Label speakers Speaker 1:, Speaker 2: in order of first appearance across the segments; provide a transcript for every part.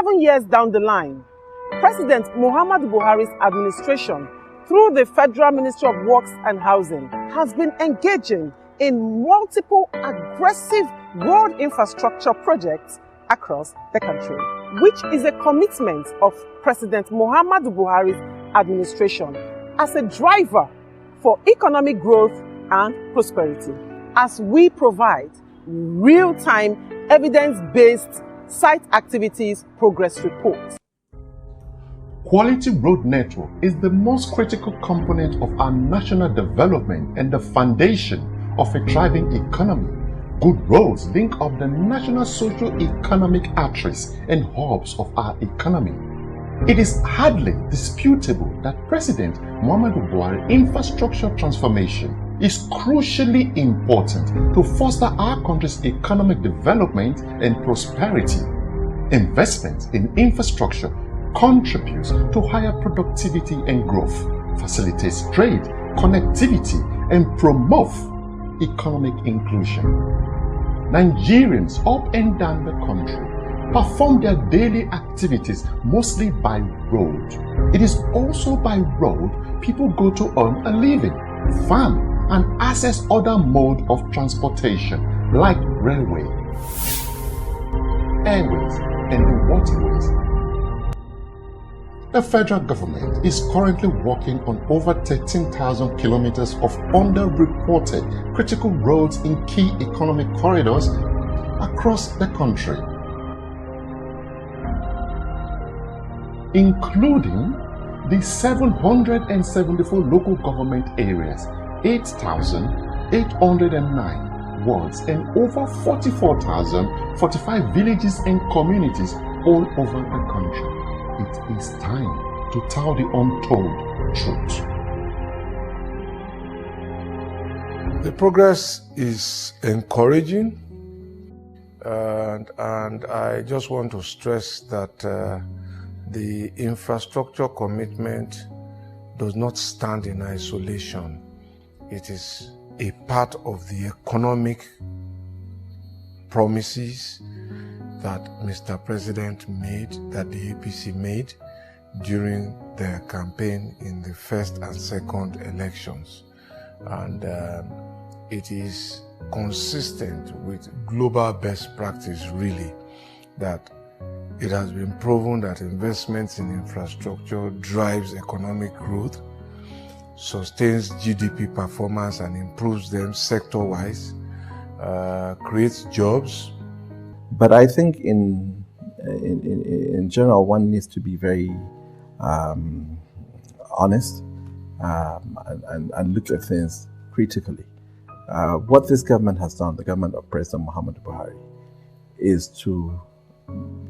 Speaker 1: 7 years down the line, President Muhammadu Buhari's administration, through the Federal Ministry of Works and Housing, has been engaging in multiple aggressive road infrastructure projects across the country, which is a commitment of President Muhammadu Buhari's administration as a driver for economic growth and prosperity, as we provide real-time, evidence-based site activities progress reports.
Speaker 2: Quality road network is the most critical component of our national development and the foundation of a thriving economy. Good roads link up the national socio-economic arteries and hubs of our economy. It is hardly disputable that President Muhammadu Buhari's infrastructure transformation is crucially important to foster our country's economic development and prosperity. Investment in infrastructure contributes to higher productivity and growth, facilitates trade, connectivity, and promotes economic inclusion. Nigerians up and down the country perform their daily activities mostly by road. It is also by road people go to earn a living, farm, and access other modes of transportation like railway, airways, and the waterways. The federal government is currently working on over 13,000 kilometers of underreported critical roads in key economic corridors across the country, including the 774 local government areas, 8,809 wards, and over 44,045 villages and communities all over the country. It is time to tell the untold truth.
Speaker 3: The progress is encouraging, and I just want to stress that the infrastructure commitment does not stand in isolation. It is a part of the economic promises that Mr. President made, that the APC made during their campaign in the first and second elections. And it is consistent with global best practice, really, that it has been proven that investments in infrastructure drives economic growth, sustains GDP performance and improves them sector-wise, creates jobs.
Speaker 4: But I think in general, one needs to be very honest and look at things critically. What this government has done, the government of President Muhammadu Buhari, is to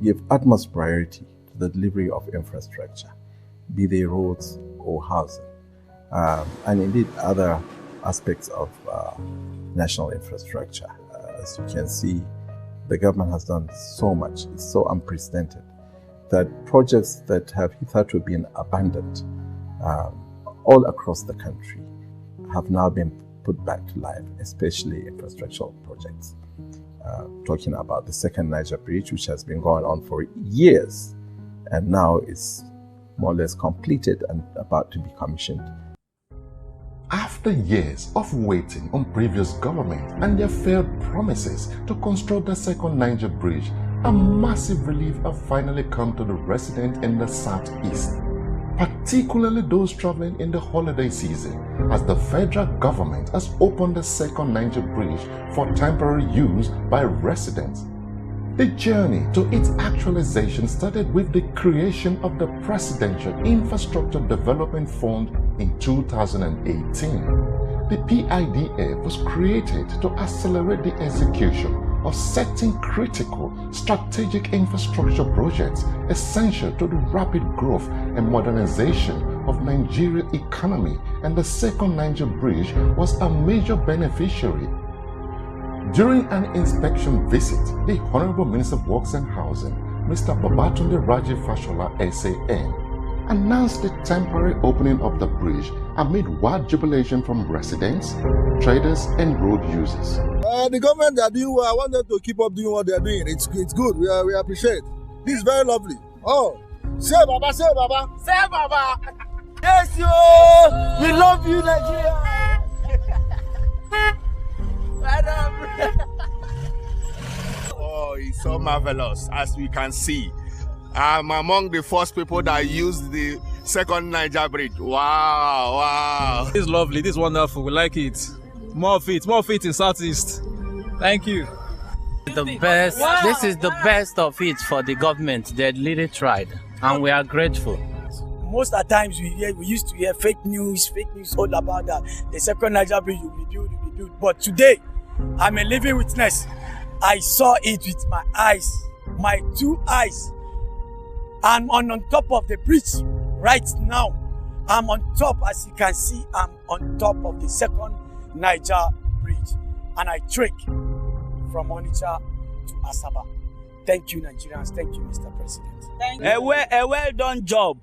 Speaker 4: give utmost priority to the delivery of infrastructure, be they roads or housing, and indeed other aspects of national infrastructure. As you can see, the government has done so much. It's so unprecedented that projects that have hitherto been abandoned all across the country have now been put back to life, especially infrastructural projects. Talking about the second Niger Bridge, which has been going on for years and now is more or less completed and about to be commissioned.
Speaker 2: After years of waiting on previous government and their failed promises to construct the second Niger Bridge, a massive relief has finally come to the residents in the southeast, particularly those traveling in the holiday season, as the federal government has opened the second Niger Bridge for temporary use by residents. The journey to its actualization started with the creation of the Presidential Infrastructure Development Fund in 2018. The PIDF was created to accelerate the execution of certain critical strategic infrastructure projects essential to the rapid growth and modernization of Nigeria's economy, and the second Niger Bridge was a major beneficiary. During an inspection visit, the Honorable Minister of Works and Housing, Mr. Babatunde Raji Fashola SAN, announced the temporary opening of the bridge amid wide jubilation from residents, traders, and road users.
Speaker 5: The government are doing well. I want them to keep up doing what they are doing. It's good. We appreciate. This is very lovely. Oh, say Baba, say Baba.
Speaker 6: Say Baba. Yes, yo. We love you, Nigeria.
Speaker 7: Oh, it's so marvelous, as we can see. I'm among the first people that used the second Niger Bridge. Wow, wow.
Speaker 8: This is lovely, this is wonderful, we like it. More of it in Southeast. Thank you.
Speaker 9: The best. Wow. This is the best of it for the government. They really tried, and we are grateful.
Speaker 6: Most of the times we used to hear fake news all about that. The second Niger Bridge will be built. But today, I'm a living witness. I saw it with my eyes, my 2 eyes. I'm on top of the bridge right now. I'm on top, as you can see, I'm on top of the second Niger Bridge. And I trek from Onitsha to Asaba. Thank you, Nigerians. Thank you, Mr. President.
Speaker 10: Thank you. A well done job.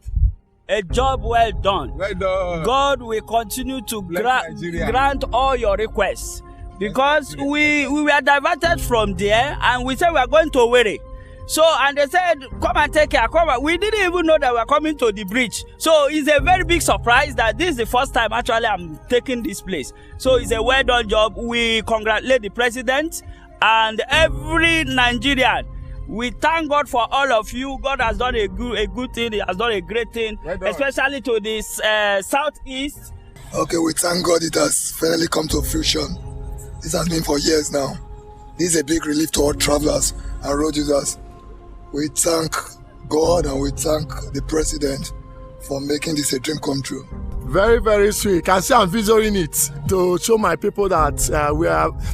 Speaker 10: A job well done.
Speaker 5: Well done.
Speaker 10: God will continue to grant all your requests. Because we were diverted from there and we said we are going to Owerri. So, and they said, come and take care, come on. We didn't even know that we are coming to the bridge. So, it's a very big surprise that this is the first time actually I'm taking this place. So, it's a well done job. We congratulate the president and every Nigerian. We thank God for all of you. God has done a good thing. He has done a great thing, especially to this southeast.
Speaker 11: Okay, we thank God it has finally come to fruition. This has been for years now. This is a big relief to all travelers and road users. We thank God and we thank the president for making this a dream come true.
Speaker 5: Very, very sweet. Can see I'm visualizing it to show my people that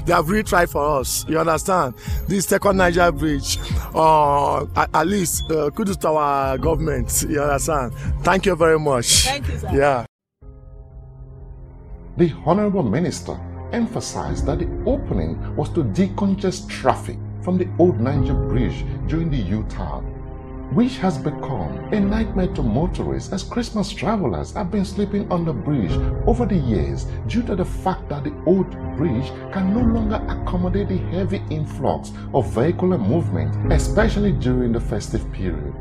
Speaker 5: they have really tried for us. You understand? This second Niger Bridge, at least kudos to our government. You understand? Thank you very much.
Speaker 6: Thank you, sir.
Speaker 5: Yeah.
Speaker 2: The Honorable Minister emphasized that the opening was to decongest traffic from the old Niger Bridge during the U-turn, which has become a nightmare to motorists as Christmas travelers have been sleeping on the bridge over the years due to the fact that the old bridge can no longer accommodate the heavy influx of vehicular movement, especially during the festive period.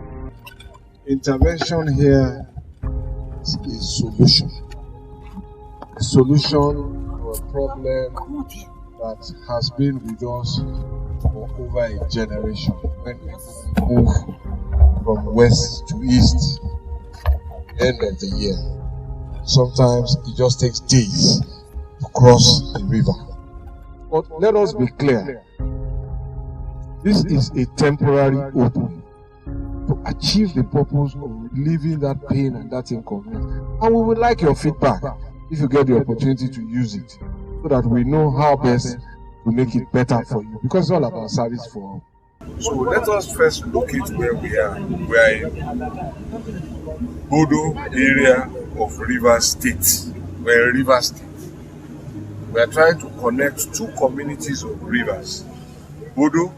Speaker 12: Intervention here is a solution. A solution to a problem that has been with us for over a generation. When we move from west to east at the end of the year, sometimes it just takes days to cross the river. But let us be clear, this is a temporary opening to achieve the purpose of relieving that pain and that inconvenience. And we would like your feedback if you get the opportunity to use it, so that we know how best to make it better for you, because it's all about service for all.
Speaker 13: So let us first locate where we are. We are in Bodo area of Rivers State. We're in Rivers State. We are trying to connect two communities of rivers, Bodo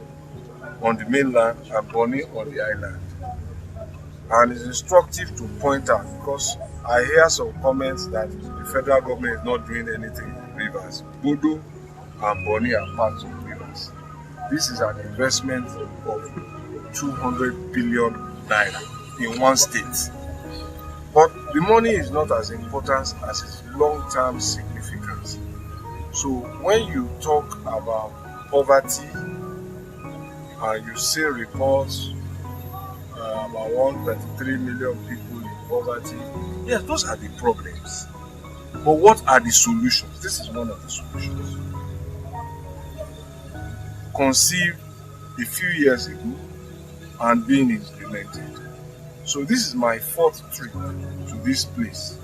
Speaker 13: on the mainland and Bonny on the island. And it's instructive to point out, because I hear some comments that the federal government is not doing anything in rivers. Bodo and Bonny are parts of rivers. This is an investment of 200 billion naira in one state. But the money is not as important as its long-term significance. So when you talk about poverty and you see reports about 133 million people in poverty, yes, those are the problems. But what are the solutions? This is one of the solutions. Conceived a few years ago and being implemented. So this is my fourth trip to this place.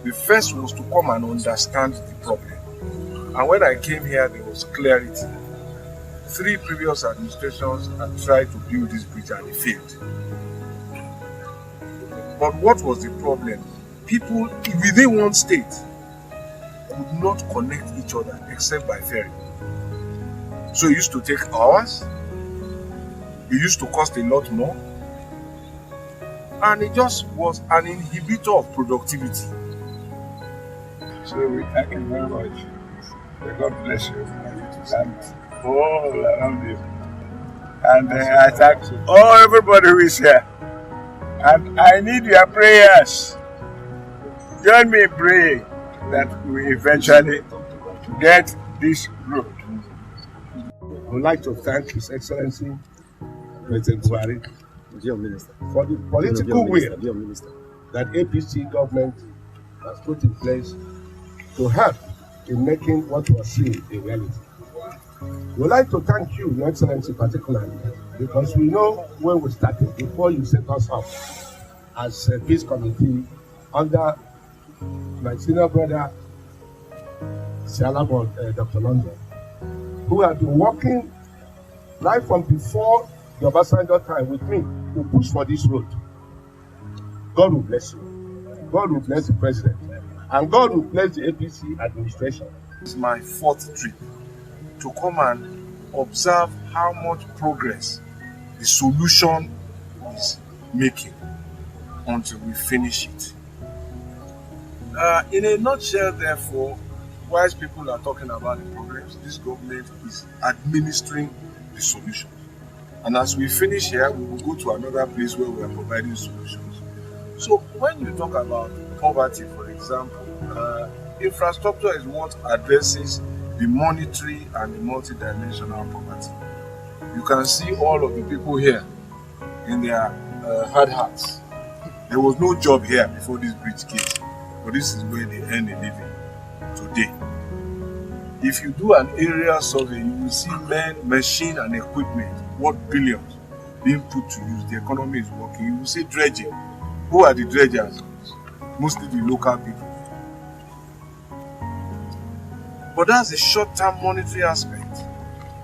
Speaker 13: The first was to come and understand the problem. And when I came here, there was clarity. 3 previous administrations had tried to build this bridge and it failed. But what was the problem? People within one state could not connect each other except by ferry. So it used to take hours, it used to cost a lot more, and it just was an inhibitor of productivity. So we thank you very much. May God bless you and all around you. And I thank everybody who is here. And I need your prayers. Join me in praying that we eventually get this road. I would like to thank His Excellency President Buhari for the political will that APC government has put in place to help in making what was seen a reality. We would like to thank you, Your Excellency, particularly, because we know when we started, before you set us up as a peace committee under my senior brother, Dr. London, who had been working right from before the Obasanjo time with me to push for this road. God will bless you. God will bless the president. And God will bless the APC administration. It's my 4th trip to come and observe how much progress the solution is making until we finish it. In a nutshell, therefore, whilst people are talking about the progress, this government is administering the solution. And as we finish here, we will go to another place where we are providing solutions. So when you talk about poverty, for example, infrastructure is what addresses the monetary and the multidimensional poverty. You can see all of the people here in their hard hats. There was no job here before this bridge came, but this is where they earn a living today. If you do an area survey, you will see men, machine and equipment worth billions being put to use. The economy is working. You will see dredging. Who are the dredgers? Mostly the local people. But that's the short-term monetary aspect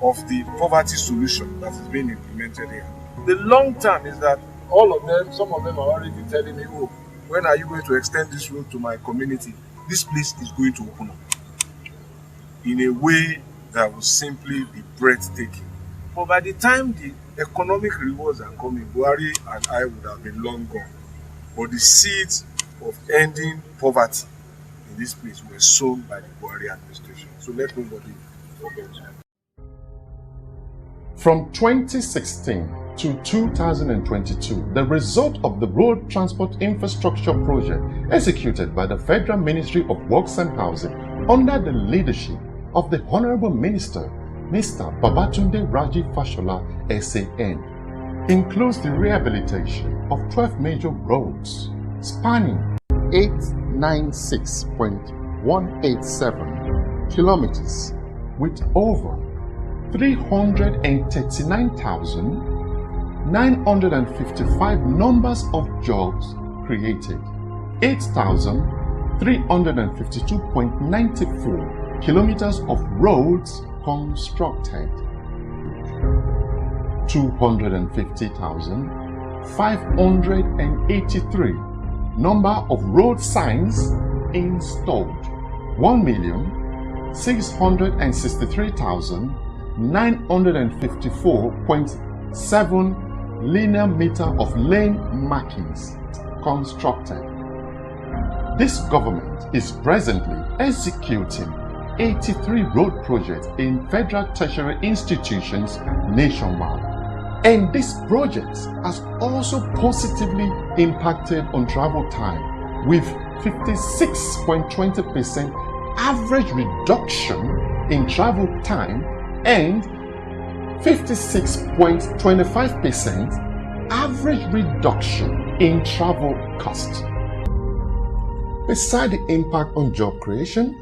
Speaker 13: of the poverty solution that is being implemented here. The long term is that all of them, some of them are already telling me, oh, when are you going to extend this road to my community? This place is going to open up in a way that will simply be breathtaking. But by the time the economic rewards are coming, Buhari and I would have been long gone. But the seeds of ending poverty in this place were sown by the Buhari administration. So let nobody forget.
Speaker 2: From 2016 to 2022, the result of the road transport infrastructure project executed by the Federal Ministry of Works and Housing under the leadership of the Honorable Minister, Mr. Babatunde Raji Fashola, SAN, includes the rehabilitation of 12 major roads spanning 896.187 kilometers with over 339,955 numbers of jobs created, 8,352.94 kilometers of roads constructed, 250,583 number of road signs installed, 1,663,954.7 linear meter of lane markings constructed. This government is presently executing 83 road projects in federal tertiary institutions nationwide. And this project has also positively impacted on travel time with 56.20% average reduction in travel time and 56.25% average reduction in travel cost. Beside the impact on job creation,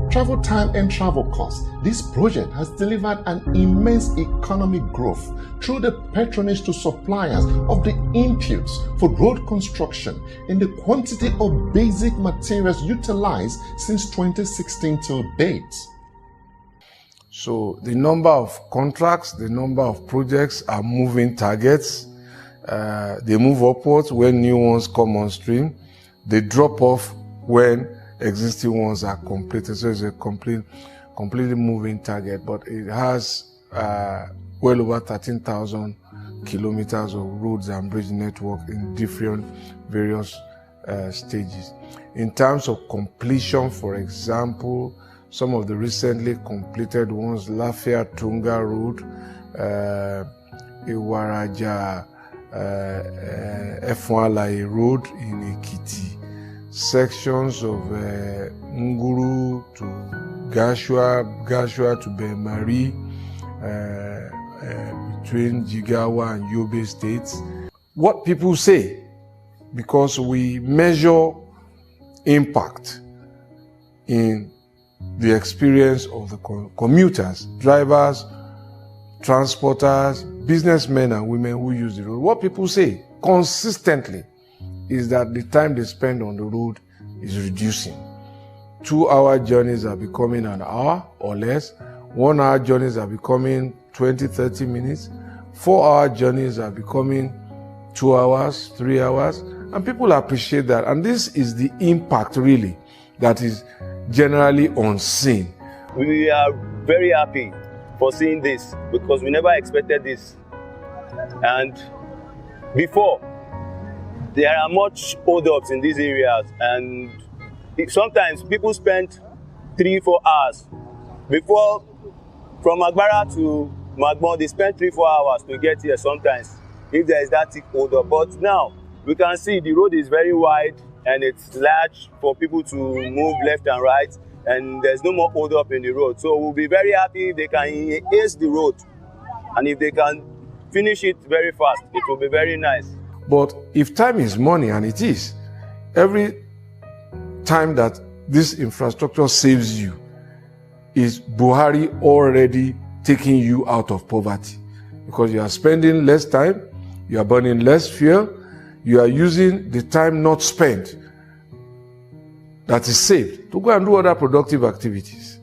Speaker 2: travel time and travel costs, this project has delivered an immense economic growth through the patronage to suppliers of the inputs for road construction and the quantity of basic materials utilized since 2016 till date.
Speaker 3: So the number of contracts, the number of projects are moving targets. They move upwards when new ones come on stream. They drop off when existing ones are completed. So it's a completely moving target, but it has well over 13,000 kilometers of roads and bridge network in different various stages. In terms of completion, for example, some of the recently completed ones, Lafia-Tunga Road, Iwaraja, Fmwh Road in Ekiti, sections of Nguru to Gashua to Bemari, between Jigawa and Yobe states. What people say, because we measure impact in the experience of the commuters, drivers, transporters, businessmen and women who use the road. What people say consistently is that the time they spend on the road is reducing. 2-hour journeys are becoming an hour or less. 1-hour journeys are becoming 20-30 minutes. 4-hour journeys are becoming 2 hours, 3 hours, and people appreciate that. And this is the impact really that is generally unseen.
Speaker 14: We are very happy for seeing this because we never expected this. And before, there are much hold-ups in these areas, and sometimes people spend 3-4 hours. Before, from Agbara to Magbon, they spend 3-4 hours to get here sometimes, if there is that thick hold-up. But now, we can see the road is very wide and it's large for people to move left and right, and there's no more hold-up in the road. So we'll be very happy if they can ace the road, and if they can finish it very fast, it will be very nice.
Speaker 3: But if time is money, and it is, every time that this infrastructure saves you is Buhari already taking you out of poverty, because you are spending less time, you are burning less fuel, you are using the time not spent that is saved to go and do other productive activities.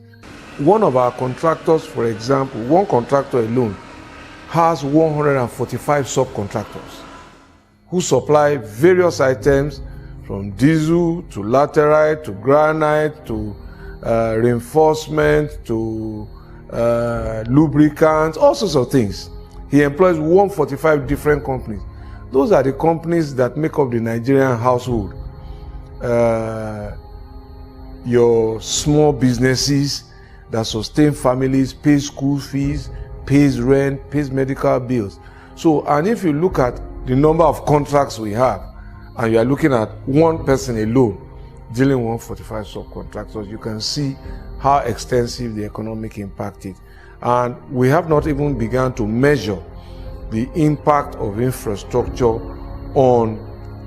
Speaker 3: One of our contractors, for example, one contractor alone has 145 subcontractors who supply various items from diesel to laterite to granite to reinforcement to lubricants, all sorts of things. He employs 145 different companies. Those are the companies that make up the Nigerian household. Your small businesses that sustain families, pay school fees, pays rent, pays medical bills. So, and if you look at the number of contracts we have, and you are looking at one person alone dealing with 145 subcontractors, you can see how extensive the economic impact is. And we have not even begun to measure the impact of infrastructure on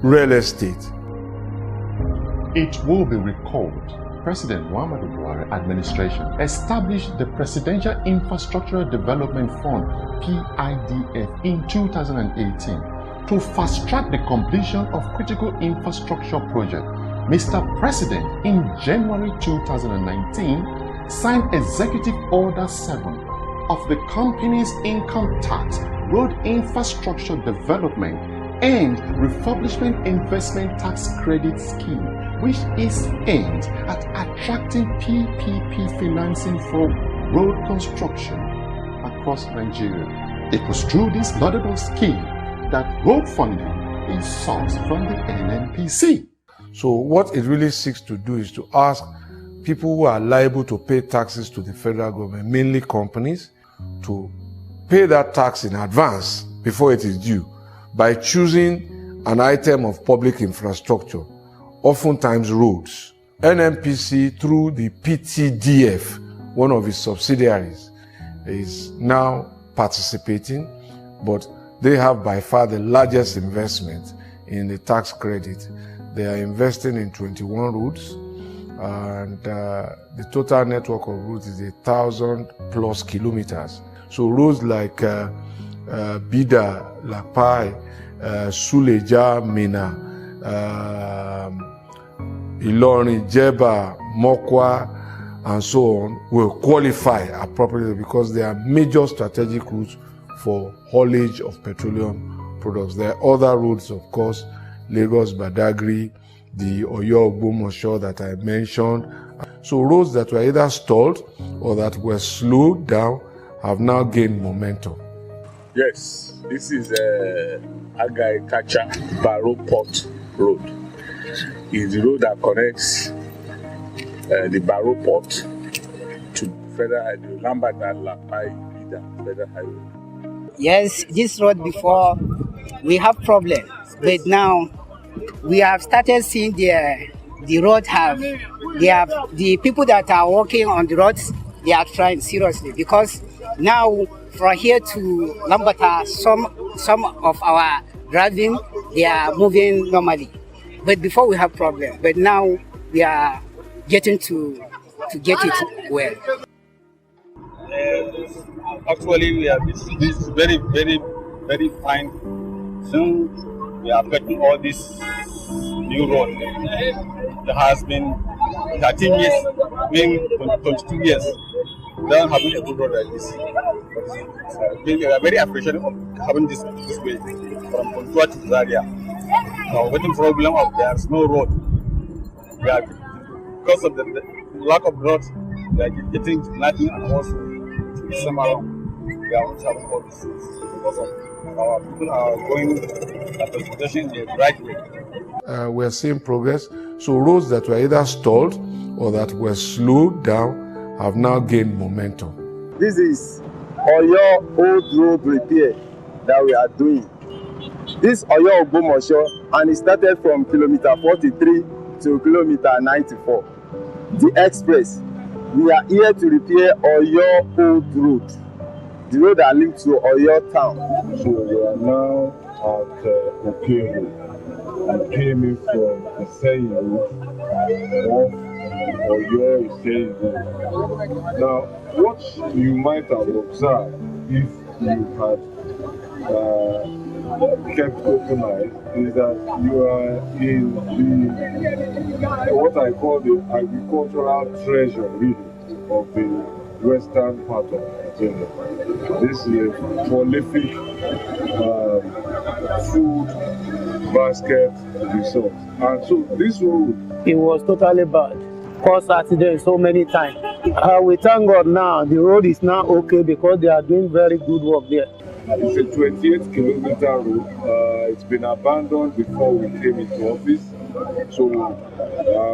Speaker 3: real estate.
Speaker 2: It will be recalled, President Muhammadu Buhari administration established the Presidential Infrastructural Development Fund, PIDF, in 2018 to fast-track the completion of critical infrastructure projects. Mr. President, in January 2019, signed Executive Order 7 of the Companies Income Tax, Road Infrastructure Development and Refurbishment Investment Tax Credit Scheme, which is aimed at attracting PPP financing for road construction across Nigeria. It was through this laudable scheme that road funding is sourced from the NNPC.
Speaker 3: So what it really seeks to do is to ask people who are liable to pay taxes to the federal government, mainly companies, to pay that tax in advance before it is due by choosing an item of public infrastructure, oftentimes roads. NNPC, through the PTDF, one of its subsidiaries, is now participating, but they have by far the largest investment in the tax credit. They are investing in 21 roads, and the total network of roads is 1,000+ kilometers. So roads like Bida, Lapai, Suleja, Mina, Ilorin, Jeba, Mokwa, and so on will qualify appropriately because they are major strategic routes for haulage of petroleum products. There are other roads, of course, Lagos-Badagry, the Oyo-Ogbomoso that I mentioned. So roads that were either stalled or that were slowed down have now gained momentum.
Speaker 13: Yes, this is Agai Kacha Baro Port Road. It's the road that connects the Baro Port Federal Highway, Federal Highway.
Speaker 15: Yes, this road before we have problem, but now we have started seeing the road the people that are working on the roads, they are trying seriously, because now from here to Lambata, some of our driving, they are moving normally. But before we have problem, but now we are getting to get it well.
Speaker 16: Actually, we have this very, very, very fine. Soon we are getting all this new road. It has been 13 years, being 22 years. Don't have a good road like this. We are very appreciative of having this way from Pontua to Zaria. Now, with the problem of there's no road, we are, because of the lack of roads, we are getting nothing, and also some around. We are not having all these things because of our people are going at transportation in the right way.
Speaker 3: We're seeing progress. So roads that were either stalled or that were slowed down have now gained momentum.
Speaker 17: This is Oyo Old Road repair that we are doing. This Oyo Ogbomosho, and it started from kilometer 43 to kilometer 94. The express. We are here to repair Oyo Old Road, the road that links to Oyo town.
Speaker 12: So we are now at Okero. I came in from the Seyi Road of Oyo Seyi Road. Now, what you might have observed if you had kept open eyes is that you are in the what I call the agricultural treasure really of the western part of Nigeria. This is a prolific food basket resort, and so this road,
Speaker 18: it was totally bad. Caused accidents so many times. We thank God now the road is now okay because they are doing very good work there.
Speaker 12: It's a 28-kilometer road. It's been abandoned before we came into office. So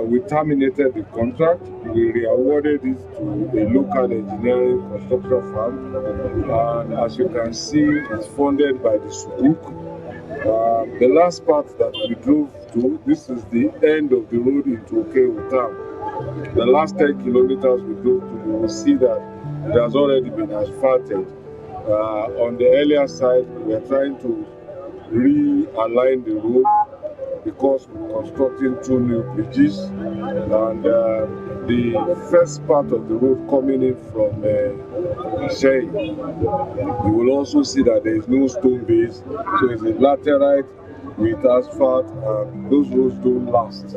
Speaker 12: we terminated the contract. We re-awarded it to a local engineering construction firm. And as you can see, it's funded by the Sukuk. The last part that we drove to, this is the end of the road into Okero town. The last 10 kilometers we drove to, you will see that it has already been asphalted. On the earlier side, we are trying to realign the road because we're constructing 2 new bridges, and the first part of the road coming in from Shey, you will also see that there is no stone base, so it's a laterite with asphalt, and those roads don't last.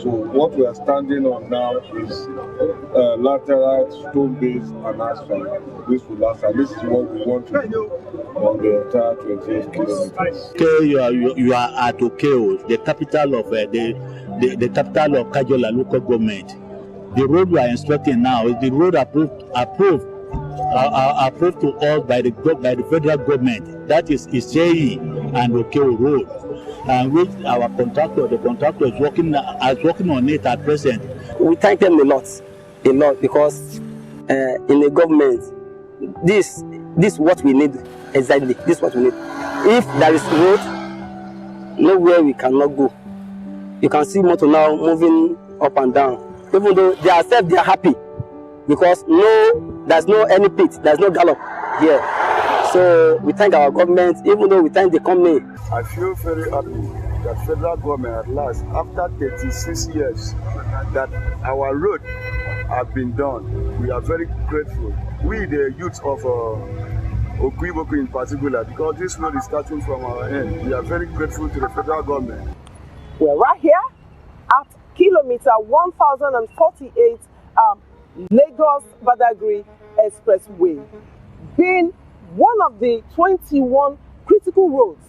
Speaker 12: So what we are standing on now is laterite, stone base, and asphalt. This will last, and this is what we want to do on the entire 28 kilometers.
Speaker 19: Okay, you are at Okeo, the capital of the capital of Kajola local government. The road we are instructing now is the road approved to us by the federal government. That is Isei and Okeo Road, and which our the contractor is working on it at present.
Speaker 20: We thank them a lot, because in the government, this is what we need exactly. This is what we need. If there is road, nowhere we cannot go. You can see motor now moving up and down. Even though they are happy, because there's no any pit, there's no gallop here. So we thank our government, even though we thank the company.
Speaker 17: I feel very happy that federal government at last, after 36 years, that our road have been done. We are very grateful. We, the youth of Okwiboku in particular, because this road is starting from our end. We are very grateful to the federal government.
Speaker 1: We're right here at kilometer 1048 Lagos-Badagry Expressway, being one of the 21 critical roads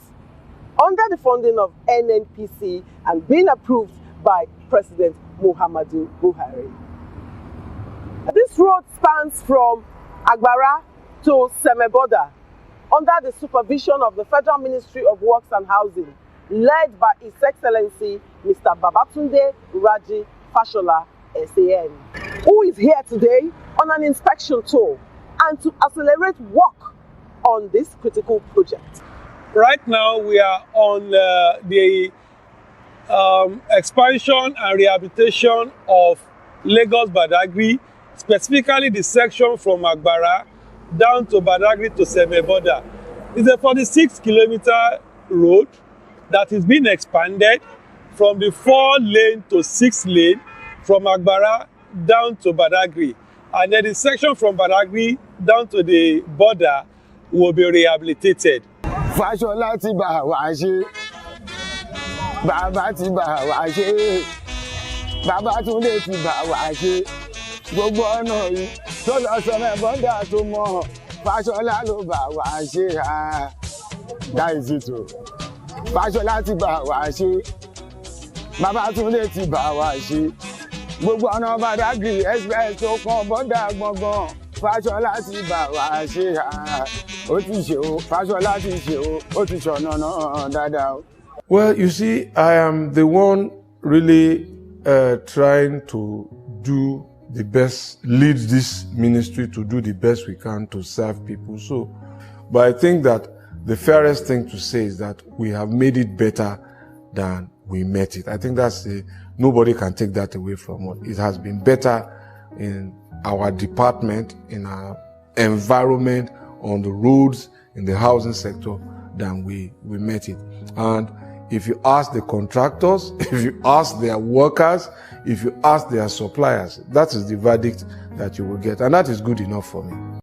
Speaker 1: under the funding of NNPC and being approved by President Muhammadu Buhari. This road spans from Agbara to Semeboda under the supervision of the Federal Ministry of Works and Housing, led by His Excellency Mr. Babatunde Raji Fashola, SAN. who is here today on an inspection tour and to accelerate work on this critical project.
Speaker 21: Right now, we are on the expansion and rehabilitation of Lagos-Badagry, specifically the section from Agbara down to Badagry to Seme border. It's a 46-kilometer road that is being expanded from the 4-lane to 6-lane from Agbara down to Badagry. And then the section from Badagry down to the border will be rehabilitated.
Speaker 22: Fashola ti bá wa ṣe, Bàbá ti bá wa ṣe, Babátúndé ti bá wa ṣe, gbogbo ọ̀nà yìí tó lọ sọmọ bọ́dà tó mọ̀, Fashola ló bá wa ṣe ha. That is it o. Fashola ti bá wa ṣe, Babátúndé ti bá wa ṣe, gbogbo ọ̀nà Badagry express tó kàn bọ́dà gbọ̀ngàn, Fashola ti bá wa ṣe ha.
Speaker 3: Well, you see, I am the one really trying to do the best, lead this ministry to do the best we can to serve people. So, but I think that the fairest thing to say is that we have made it better than we met it. I think nobody can take that away from us. It has been better in our department, in our environment, on the roads, in the housing sector than we met it. And if you ask the contractors, if you ask their workers, if you ask their suppliers, that is the verdict that you will get. And that is good enough for me.